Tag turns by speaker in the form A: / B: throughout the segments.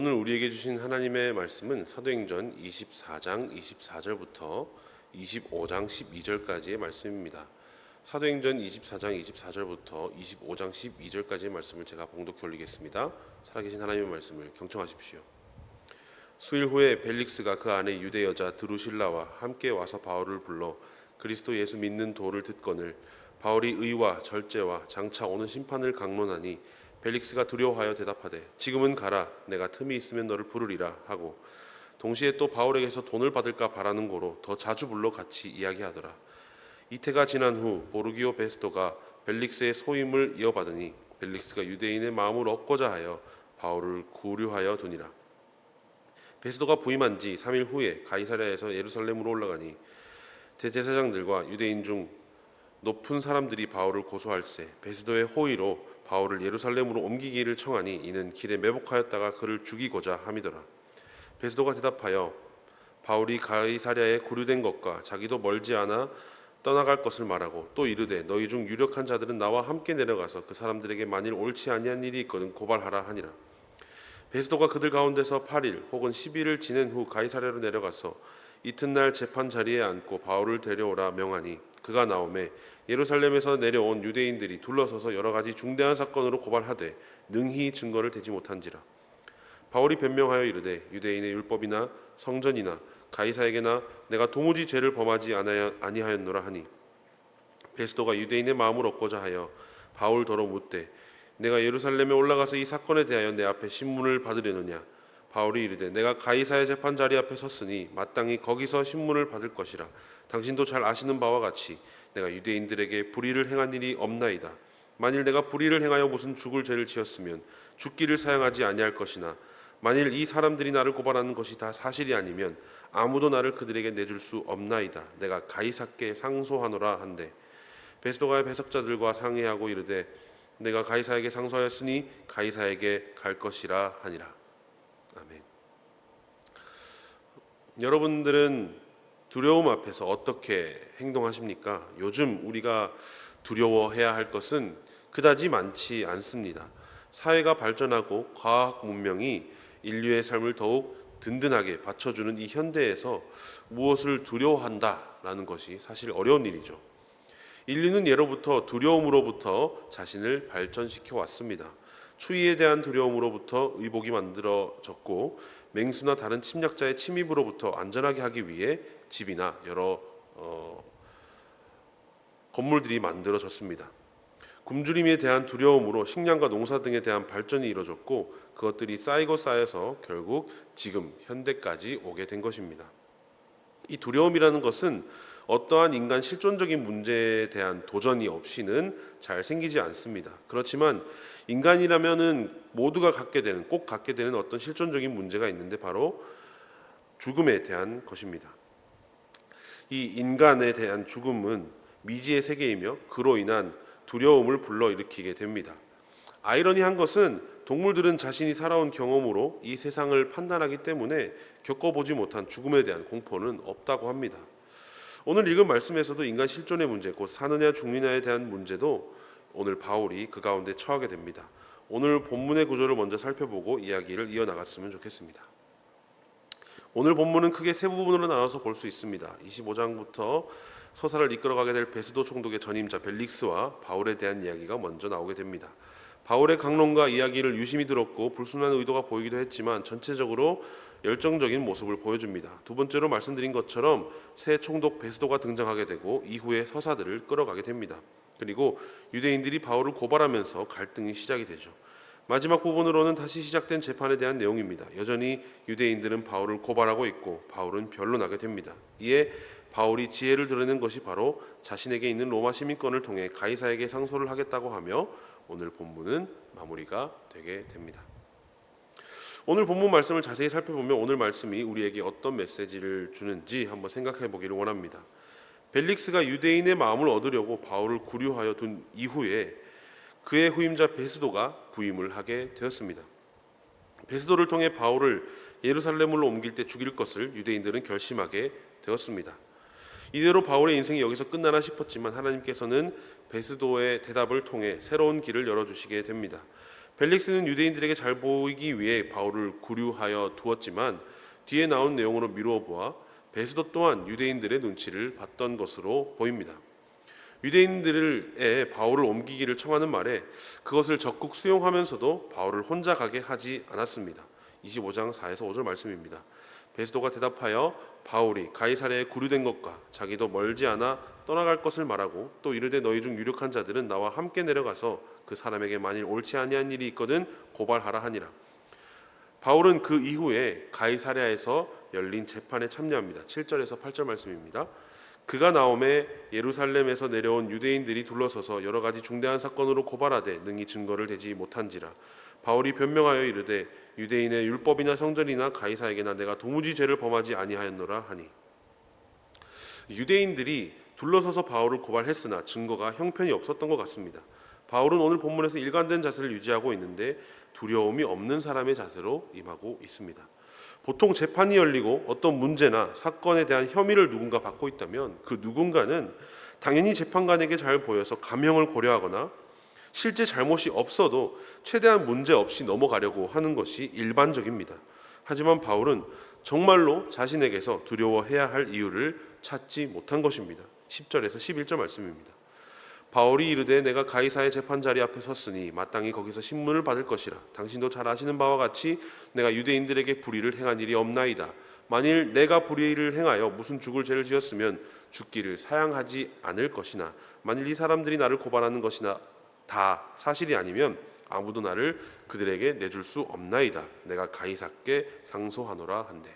A: 오늘 우리에게 주신 하나님의 말씀은 사도행전 24장 24절부터 25장 12절까지의 말씀입니다. 사도행전 24장 24절부터 25장 12절까지의 말씀을 제가 봉독해 올리겠습니다. 살아계신 하나님의 말씀을 경청하십시오. 수일 후에 벨릭스가 그 안에 유대 여자 드루실라와 함께 와서 바울을 불러 그리스도 예수 믿는 도를 듣거늘 바울이 의와 절제와 장차 오는 심판을 강론하니 벨릭스가 두려워하여 대답하되 지금은 가라, 내가 틈이 있으면 너를 부르리라 하고 동시에 또 바울에게서 돈을 받을까 바라는 고로 더 자주 불러 같이 이야기하더라. 이태가 지난 후 보르기오 베스도가 벨릭스의 소임을 이어받으니 벨릭스가 유대인의 마음을 얻고자 하여 바울을 구류하여 두니라. 베스도가 부임한 지 3일 후에 가이사랴에서 예루살렘으로 올라가니 대제사장들과 유대인 중 높은 사람들이 바울을 고소할세 베스도의 호의로 바울을 예루살렘으로 옮기기를 청하니 이는 길에 매복하였다가 그를 죽이고자 함이더라. 베스도가 대답하여 바울이 가이사랴에 구류된 것과 자기도 멀지 않아 떠나갈 것을 말하고 또 이르되 너희 중 유력한 자들은 나와 함께 내려가서 그 사람들에게 만일 옳지 아니한 일이 있거든 고발하라 하니라. 베스도가 그들 가운데서 8일 혹은 10일을 지낸 후 가이사랴로 내려가서 이튿날 재판 자리에 앉고 바울을 데려오라 명하니 그가 나오매 예루살렘에서 내려온 유대인들이 둘러서서 여러 가지 중대한 사건으로 고발하되 능히 증거를 대지 못한지라. 바울이 변명하여 이르되 유대인의 율법이나 성전이나 가이사에게나 내가 도무지 죄를 범하지 아니하였노라 하니 베스도가 유대인의 마음을 얻고자 하여 바울더러 묻되 내가 예루살렘에 올라가서 이 사건에 대하여 내 앞에 신문을 받으려느냐. 바울이 이르되 내가 가이사의 재판 자리 앞에 섰으니 마땅히 거기서 신문을 받을 것이라. 당신도 잘 아시는 바와 같이 내가 유대인들에게 불의를 행한 일이 없나이다. 만일 내가 불의를 행하여 무슨 죽을 죄를 지었으면 죽기를 사용하지 아니할 것이나 만일 이 사람들이 나를 고발하는 것이 다 사실이 아니면 아무도 나를 그들에게 내줄 수 없나이다. 내가 가이사께 상소하노라 한데 베스도가 배석자들과 상의하고 이르되 내가 가이사에게 상소하였으니 가이사에게 갈 것이라 하니라. 아멘. 여러분들은 두려움 앞에서 어떻게 행동하십니까? 요즘 우리가 두려워해야 할 것은 그다지 많지 않습니다. 사회가 발전하고 과학 문명이 인류의 삶을 더욱 든든하게 받쳐주는 이 현대에서 무엇을 두려워한다라는 것이 사실 어려운 일이죠. 인류는 예로부터 두려움으로부터 자신을 발전시켜 왔습니다. 추위에 대한 두려움으로부터 의복이 만들어졌고 맹수나 다른 침략자의 침입으로부터 안전하게 하기 위해 집이나 여러 건물들이 만들어졌습니다. 굶주림에 대한 두려움으로 식량과 농사 등에 대한 발전이 이루어졌고 그것들이 쌓이고 쌓여서 결국 지금 현대까지 오게 된 것입니다. 이 두려움이라는 것은 어떠한 인간 실존적인 문제에 대한 도전이 없이는 잘 생기지 않습니다. 그렇지만 인간이라면은 모두가 꼭 갖게 되는 어떤 실존적인 문제가 있는데 바로 죽음에 대한 것입니다. 이 인간에 대한 죽음은 미지의 세계이며 그로 인한 두려움을 불러일으키게 됩니다. 아이러니한 것은 동물들은 자신이 살아온 경험으로 이 세상을 판단하기 때문에 겪어보지 못한 죽음에 대한 공포는 없다고 합니다. 오늘 읽은 말씀에서도 인간 실존의 문제, 곧 사느냐 죽느냐에 대한 문제도 오늘 바울이 그 가운데 처하게 됩니다. 오늘 본문의 구조를 먼저 살펴보고 이야기를 이어나갔으면 좋겠습니다. 오늘 본문은 크게 세 부분으로 나눠서 볼 수 있습니다. 25장부터 서사를 이끌어가게 될 베스도 총독의 전임자 벨릭스와 바울에 대한 이야기가 먼저 나오게 됩니다. 바울의 강론과 이야기를 유심히 들었고 불순한 의도가 보이기도 했지만 전체적으로 열정적인 모습을 보여줍니다. 두 번째로 말씀드린 것처럼 새 총독 베스도가 등장하게 되고 이후에 서사들을 끌어가게 됩니다. 그리고 유대인들이 바울을 고발하면서 갈등이 시작이 되죠. 마지막 부분으로는 다시 시작된 재판에 대한 내용입니다. 여전히 유대인들은 바울을 고발하고 있고 바울은 변론하게 됩니다. 이에 바울이 지혜를 드러낸 것이 바로 자신에게 있는 로마 시민권을 통해 가이사에게 상소를 하겠다고 하며 오늘 본문은 마무리가 되게 됩니다. 오늘 본문 말씀을 자세히 살펴보면 오늘 말씀이 우리에게 어떤 메시지를 주는지 한번 생각해 보기를 원합니다. 벨릭스가 유대인의 마음을 얻으려고 바울을 구류하여 둔 이후에 그의 후임자 베스도가 부임을 하게 되었습니다. 베스도를 통해 바울을 예루살렘으로 옮길 때 죽일 것을 유대인들은 결심하게 되었습니다. 이대로 바울의 인생이 여기서 끝나나 싶었지만 하나님께서는 베스도의 대답을 통해 새로운 길을 열어주시게 됩니다. 벨릭스는 유대인들에게 잘 보이기 위해 바울을 구류하여 두었지만 뒤에 나온 내용으로 미루어 보아 베스도 또한 유대인들의 눈치를 봤던 것으로 보입니다. 유대인들의 바울을 옮기기를 청하는 말에 그것을 적극 수용하면서도 바울을 혼자 가게 하지 않았습니다. 25장 4에서 5절 말씀입니다. 베스도가 대답하여 바울이 가이사랴에 구류된 것과 자기도 멀지 않아 떠나갈 것을 말하고 또 이르되 너희 중 유력한 자들은 나와 함께 내려가서 그 사람에게 만일 옳지 아니한 일이 있거든 고발하라 하니라. 바울은 그 이후에 가이사랴에서 열린 재판에 참여합니다. 7절에서 8절 말씀입니다. 그가 나오매 예루살렘에서 내려온 유대인들이 둘러서서 여러 가지 중대한 사건으로 고발하되 능히 증거를 대지 못한지라. 바울이 변명하여 이르되 유대인의 율법이나 성전이나 가이사에게나 내가 도무지 죄를 범하지 아니하였노라 하니. 유대인들이 둘러서서 바울을 고발했으나 증거가 형편이 없었던 것 같습니다. 바울은 오늘 본문에서 일관된 자세를 유지하고 있는데 두려움이 없는 사람의 자세로 임하고 있습니다. 보통 재판이 열리고 어떤 문제나 사건에 대한 혐의를 누군가 받고 있다면 그 누군가는 당연히 재판관에게 잘 보여서 감형을 고려하거나 실제 잘못이 없어도 최대한 문제 없이 넘어가려고 하는 것이 일반적입니다. 하지만 바울은 정말로 자신에게서 두려워해야 할 이유를 찾지 못한 것입니다. 10절에서 11절 말씀입니다. 바울이 이르되 내가 가이사의 재판자리 앞에 섰으니 마땅히 거기서 신문을 받을 것이라. 당신도 잘 아시는 바와 같이 내가 유대인들에게 불의를 행한 일이 없나이다. 만일 내가 불의를 행하여 무슨 죽을 죄를 지었으면 죽기를 사양하지 않을 것이나 만일 이 사람들이 나를 고발하는 것이나 다 사실이 아니면 아무도 나를 그들에게 내줄 수 없나이다. 내가 가이사께 상소하노라 한대.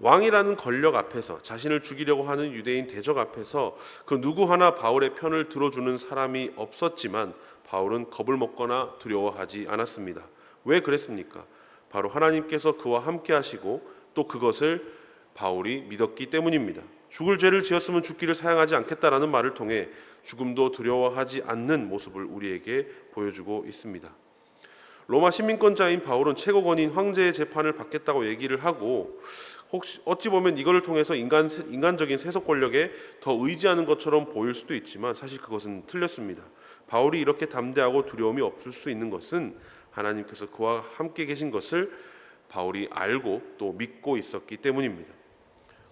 A: 왕이라는 권력 앞에서 자신을 죽이려고 하는 유대인 대적 앞에서 그 누구 하나 바울의 편을 들어주는 사람이 없었지만 바울은 겁을 먹거나 두려워하지 않았습니다. 왜 그랬습니까? 바로 하나님께서 그와 함께 하시고 또 그것을 바울이 믿었기 때문입니다. 죽을 죄를 지었으면 죽기를 사양하지 않겠다라는 말을 통해 죽음도 두려워하지 않는 모습을 우리에게 보여주고 있습니다. 로마 시민권자인 바울은 최고권인 황제의 재판을 받겠다고 얘기를 하고 혹시 어찌 보면 이걸 통해서 인간적인 세속 권력에 더 의지하는 것처럼 보일 수도 있지만 사실 그것은 틀렸습니다. 바울이 이렇게 담대하고 두려움이 없을 수 있는 것은 하나님께서 그와 함께 계신 것을 바울이 알고 또 믿고 있었기 때문입니다.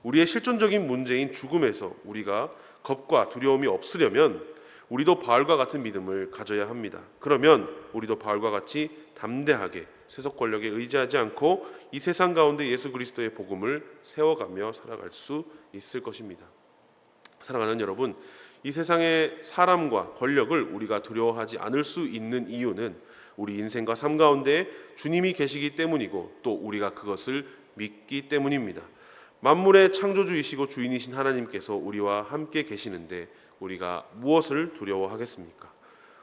A: 우리의 실존적인 문제인 죽음에서 우리가 겁과 두려움이 없으려면 우리도 바울과 같은 믿음을 가져야 합니다. 그러면 우리도 바울과 같이 담대하게 세속 권력에 의지하지 않고 이 세상 가운데 예수 그리스도의 복음을 세워가며 살아갈 수 있을 것입니다. 사랑하는 여러분, 이 세상의 사람과 권력을 우리가 두려워하지 않을 수 있는 이유는 우리 인생과 삶 가운데 주님이 계시기 때문이고 또 우리가 그것을 믿기 때문입니다. 만물의 창조주이시고 주인이신 하나님께서 우리와 함께 계시는데 우리가 무엇을 두려워하겠습니까?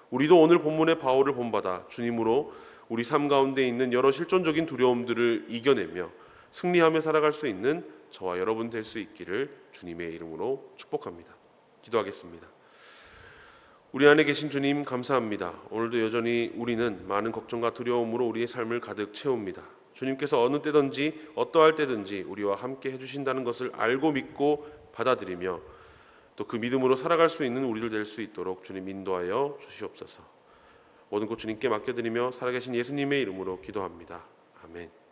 A: 우리도 오늘 본문의 바울을 본받아 주님으로 우리 삶 가운데 있는 여러 실존적인 두려움들을 이겨내며 승리하며 살아갈 수 있는 저와 여러분 될 수 있기를 주님의 이름으로 축복합니다. 기도하겠습니다. 우리 안에 계신 주님 감사합니다. 오늘도 여전히 우리는 많은 걱정과 두려움으로 우리의 삶을 가득 채웁니다. 주님께서 어느 때든지 어떠할 때든지 우리와 함께 해주신다는 것을 알고 믿고 받아들이며 또 그 믿음으로 살아갈 수 있는 우리들 될 수 있도록 주님 인도하여 주시옵소서. 모든 것 주님께 맡겨드리며 살아계신 예수님의 이름으로 기도합니다. 아멘.